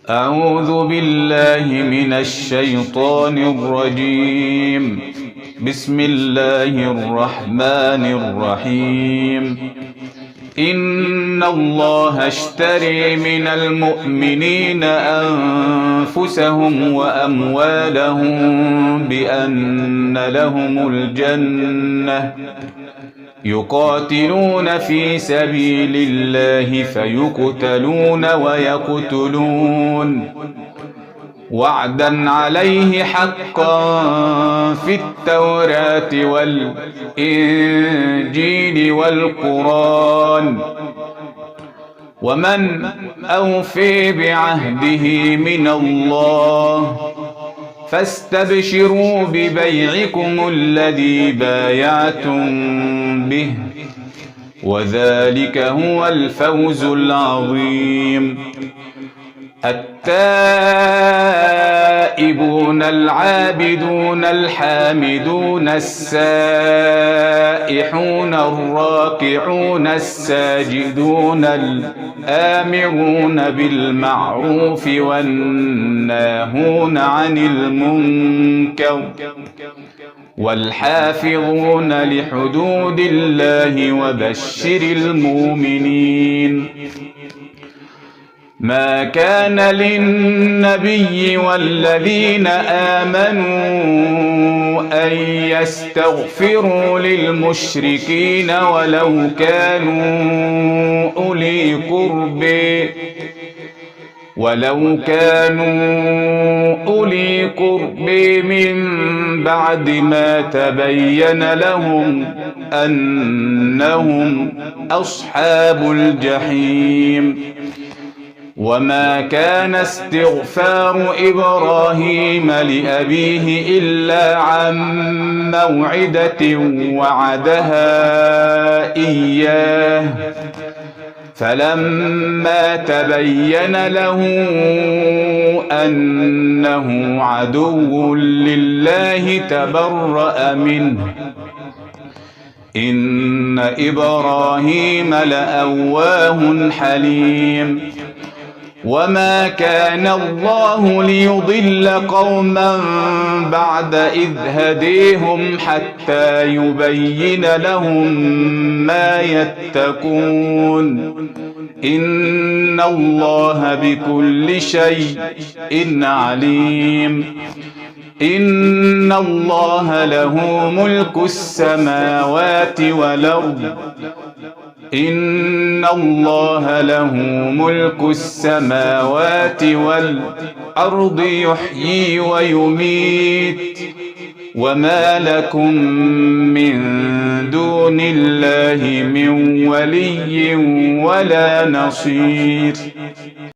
أعوذ بالله من الشيطان الرجيم. بسم الله الرحمن الرحيم. إن الله اشتري من المؤمنين أنفسهم وأموالهم بأن لهم الجنة يقاتلون في سبيل الله فيقتلون ويقتلون وعدا عليه حقا في التوراة والإنجيل والقرآن ومن أوفي بعهده من الله فاستبشروا ببيعكم الذي بايعتم به وذلك هو الفوز العظيم. التائبون العابدون الحامدون السائحون الراكعون الساجدون الآمرون بالمعروف والناهون عن المنكر والحافظون لحدود الله وبشر المؤمنين. ما كان للنبي والذين آمنوا أن يستغفروا للمشركين ولو كانوا أولي قرب من بعد ما تبين لهم أنهم أصحاب الجحيم. وما كان استغفار إبراهيم لأبيه إلا عن موعدة وعدها إياه فلما تبين له أنه عدو لله تبرأ منه. إن إبراهيم لأواه حليم. وما كان الله ليضل قوما بعد إذ هديهم حتى يبين لهم ما يتقون. إن الله بكل شيء عليم. إن الله له ملك السماوات والأرض. إن الله له ملك السماوات والأرض يحيي ويميت وما لكم من دون الله من ولي ولا نصير.